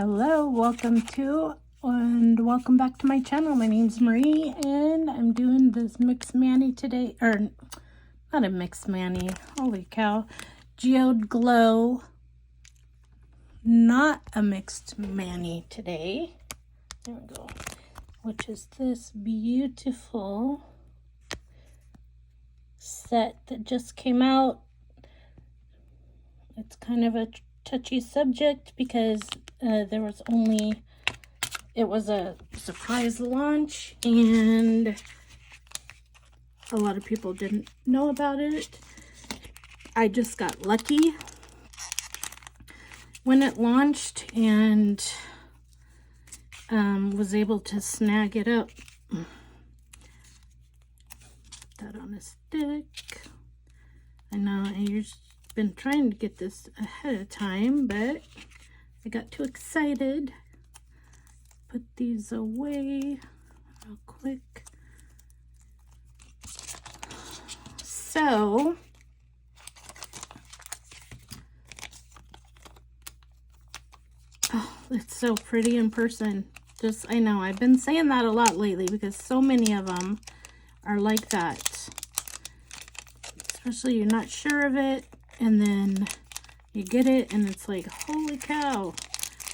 Hello, welcome back to my channel. My name's Marie and I'm doing this mixed mani today, or not a mixed mani, holy cow, Geode Glow, not a mixed mani today. There we go. Which is this beautiful set that just came out. It's kind of a touchy subject because it was a surprise launch and a lot of people didn't know about it. I just got lucky when it launched and was able to snag it up. Put that on a stick. I know I've been trying to get this ahead of time, but I got too excited. Put these away real quick. So it's so pretty in person. I know I've been saying that a lot lately because so many of them are like that. Especially you're not sure of it and then you get it and it's like, holy cow.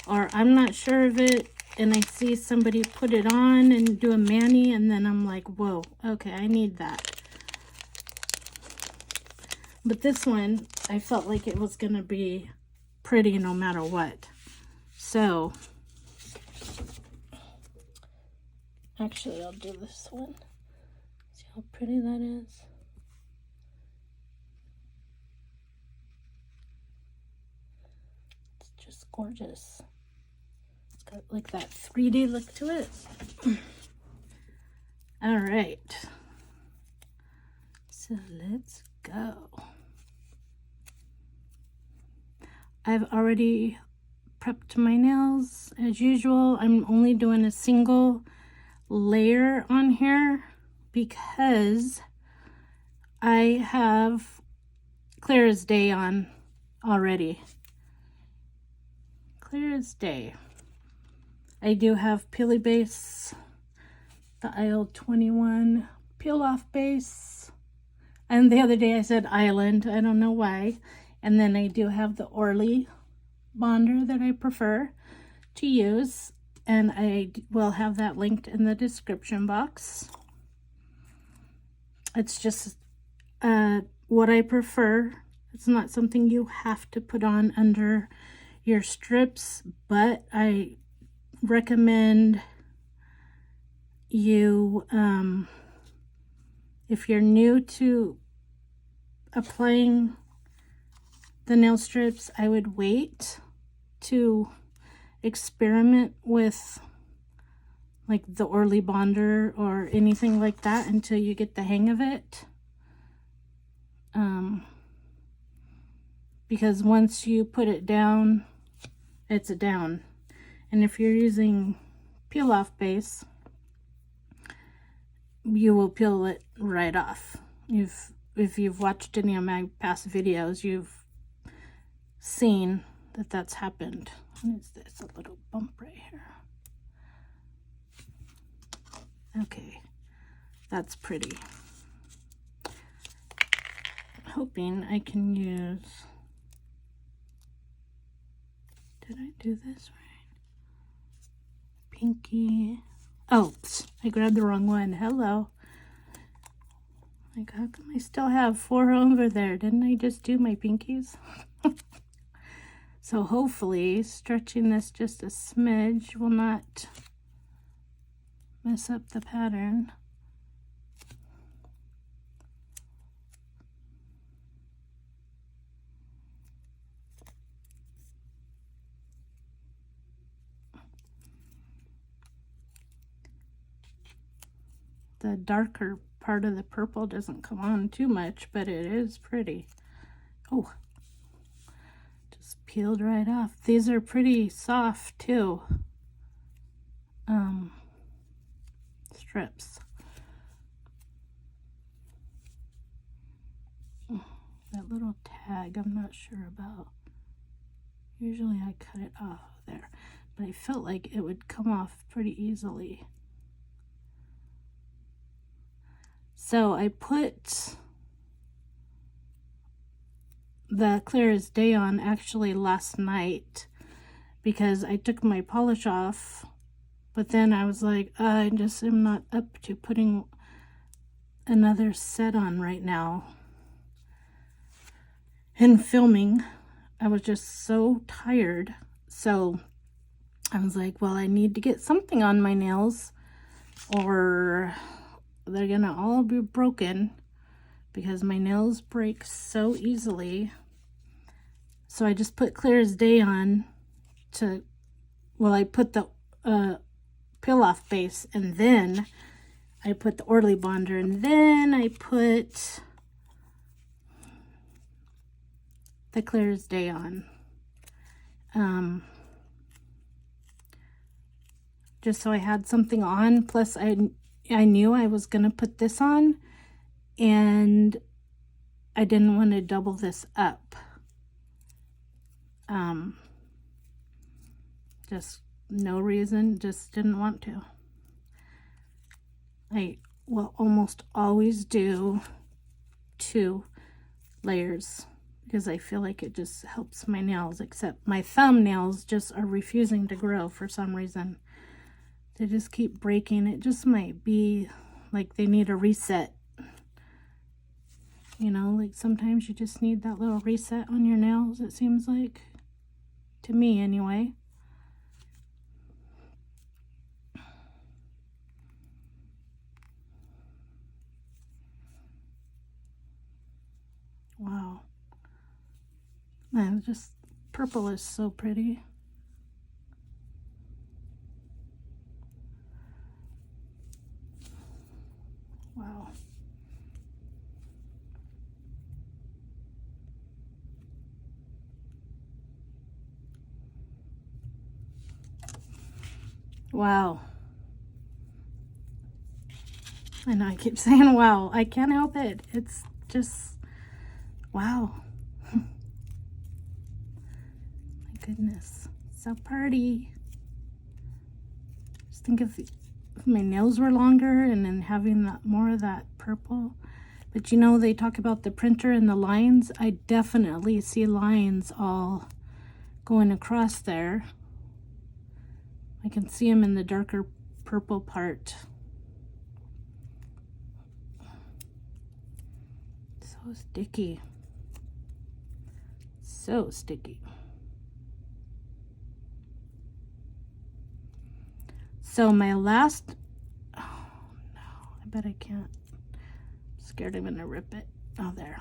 Or I'm not sure of it and I see somebody put it on and do a mani and then I'm like, whoa, okay, I need that. But this one, I felt like it was gonna be pretty no matter what. So, actually I'll do this one. See how pretty that is? It's just gorgeous. It's got like that 3D look to it. All right. So let's go. I've already prepped my nails as usual. I'm only doing a single layer on here because I have clear as day on already. Clear as day. I do have Peely Base, the IL-21 peel off base, and the other day I said Island, I don't know why. And then I do have the Orly Bonder that I prefer to use, and I will have that linked in the description box. It's just what I prefer. It's not something you have to put on under your strips, but I recommend you, if you're new to applying the nail strips, I would wait to experiment with like the Orly Bonder or anything like that until you get the hang of it. Because once you put it down, it's a down. And if you're using peel off base, you will peel it right off. If you've watched any of my past videos, you've seen that that's happened. What is this? A little bump right here. Okay, that's pretty. I'm hoping I can use, did I do this right? Pinky. Oh, I grabbed the wrong one. Hello. Like, how come I still have 4 over there? Didn't I just do my pinkies? So hopefully stretching this just a smidge will not mess up the pattern. The darker part of the purple doesn't come on too much, but it is pretty. Oh, just peeled right off. These are pretty soft too. Strips. That little tag I'm not sure about. Usually I cut it off there. but I felt like it would come off pretty easily. So I put the Clear as Day on actually last night because I took my polish off, but then I was like, I just am not up to putting another set on right now. And filming, I was just so tired. So I was like, well, I need to get something on my nails or they're gonna all be broken because my nails break so easily. So I just put Clear as Day on to, well, I put the peel off base, and then I put the Orly Bonder, and then I put the Clear as Day on. Just so I had something on, plus I knew I was gonna put this on, and I didn't want to double this up. Just no reason, just didn't want to. I will almost always do 2 layers because I feel like it just helps my nails, except my thumbnails just are refusing to grow for some reason. They just keep breaking. It just might be like they need a reset. You know, like sometimes you just need that little reset on your nails, it seems like. To me, anyway. Wow. Man, just purple is so pretty. Wow. Wow. I know I keep saying wow. I can't help it. It's just wow. My goodness. So pretty. Just think if my nails were longer and then having that more of that purple. But you know, they talk about the printer and the lines. I definitely see lines all going across there. I can see them in the darker purple part. So sticky. So sticky. So my last, oh no, I bet I can't. I'm scared I'm gonna rip it. Oh, there.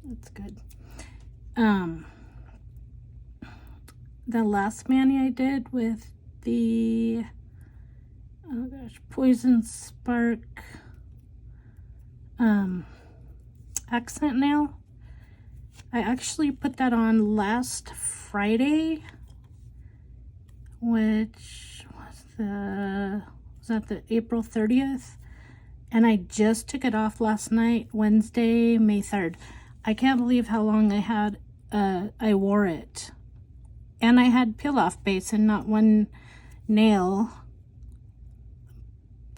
That's good. The last mani I did with the, oh gosh, Poison Spark accent nail. I actually put that on last Friday, which was that the April 30th? And I just took it off last night, Wednesday, May 3rd. I can't believe how long I wore it. And I had peel off base and not one nail,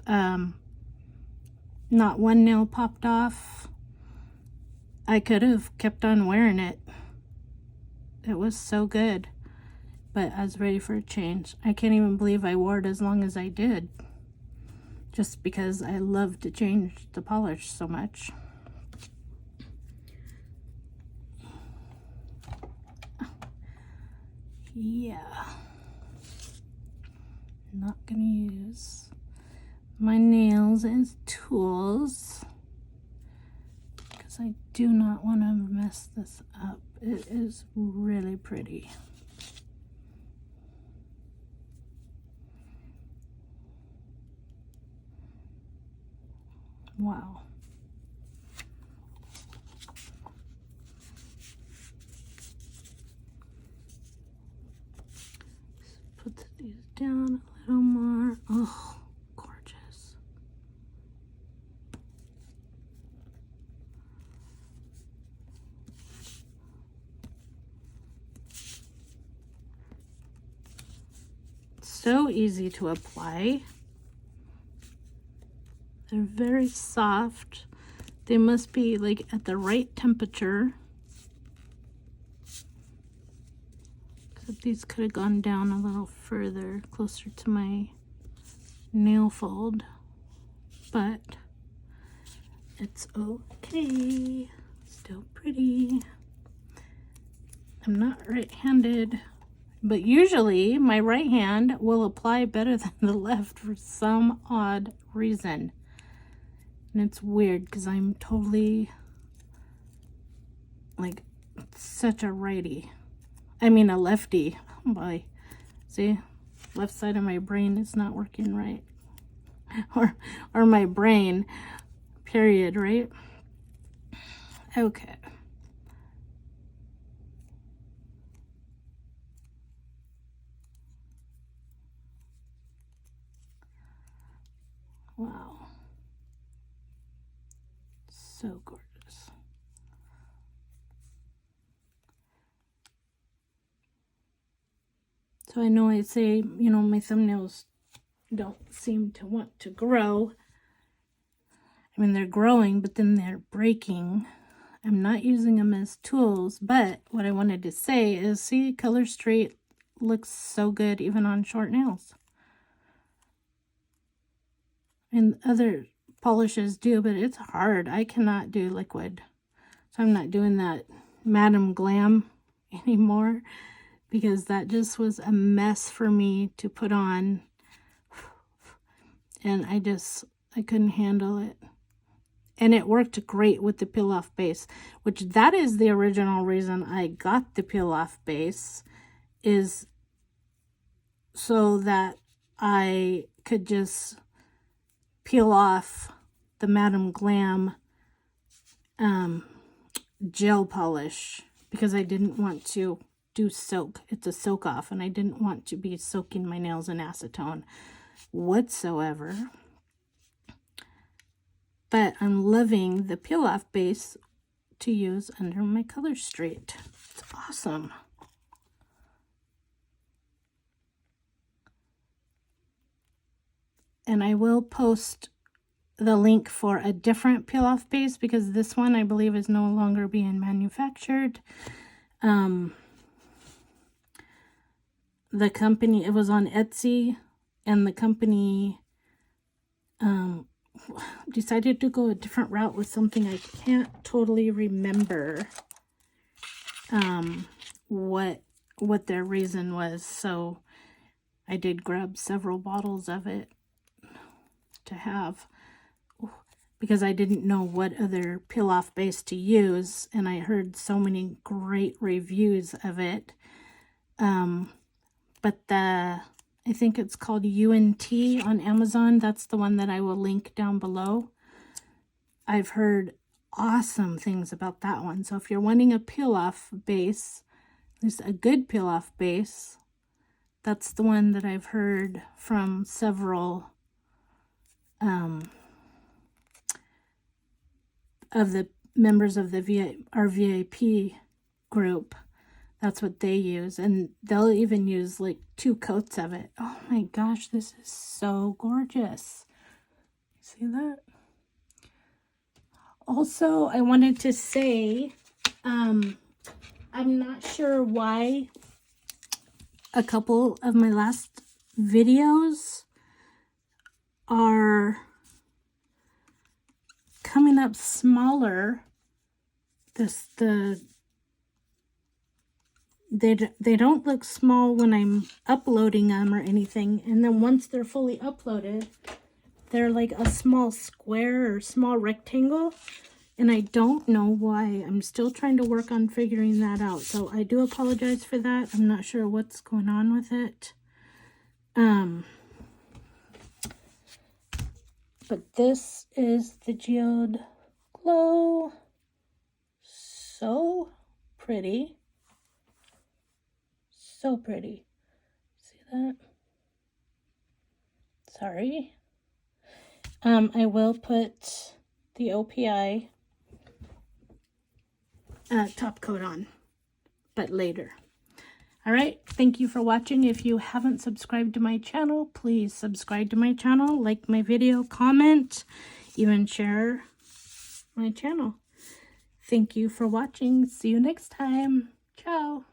not one nail popped off. I could have kept on wearing it. It was so good. But I was ready for a change. I can't even believe I wore it as long as I did. Just because I love to change the polish so much. Yeah. Not gonna use my nails as tools because I do not want to mess this up. It is really pretty. Wow. Put these down a little more. Oh, gorgeous. so easy to apply. They're very soft. They must be like at the right temperature. Except these could have gone down a little further, closer to my nail fold. But it's okay. Still pretty. I'm not right-handed, but usually my right hand will apply better than the left for some odd reason. And it's weird because I'm totally like such a righty. I mean a lefty. Oh boy. See? Left side of my brain is not working right. Or my brain, period, right? Okay. Wow. So gorgeous. So I know I say, you know, my thumbnails don't seem to want to grow. I mean, they're growing, but then they're breaking. I'm not using them as tools, but what I wanted to say is, see, Color Straight looks so good even on short nails. And other polishes do, but it's hard. I cannot do liquid. So I'm not doing that Madam Glam anymore because that just was a mess for me to put on. And I couldn't handle it. And it worked great with the peel off base, which that is the original reason I got the peel off base, is so that I could just peel off the Madam Glam gel polish, because I didn't want to do soak. It's a soak off, and I didn't want to be soaking my nails in acetone whatsoever. But I'm loving the peel off base to use under my Color Straight. It's awesome. And I will post the link for a different peel off base because this one I believe is no longer being manufactured. The company, it was on Etsy, and the company decided to go a different route with something I can't totally remember what their reason was. So I did grab several bottles of it to have, because I didn't know what other peel off base to use, and I heard so many great reviews of it. But I think it's called UNT on Amazon. That's the one that I will link down below. I've heard awesome things about that one. So if you're wanting a peel off base, there's a good peel off base. That's the one that I've heard from several of the members of our VIP group. That's what they use, and they'll even use like 2 coats of it. Oh my gosh, this is so gorgeous. See that? Also, I wanted to say, I'm not sure why a couple of my last videos are coming up smaller. They don't look small when I'm uploading them or anything, and then once they're fully uploaded, they're like a small square or small rectangle, and I don't know why. I'm still trying to work on figuring that out, so I do apologize for that. I'm not sure what's going on with it. But this is the Geode Glow. So pretty. So pretty. See that? Sorry. I will put the OPI top coat on, but later. All right, thank you for watching. If you haven't subscribed to my channel, please subscribe to my channel, like my video, comment, even share my channel. Thank you for watching. See you next time. Ciao.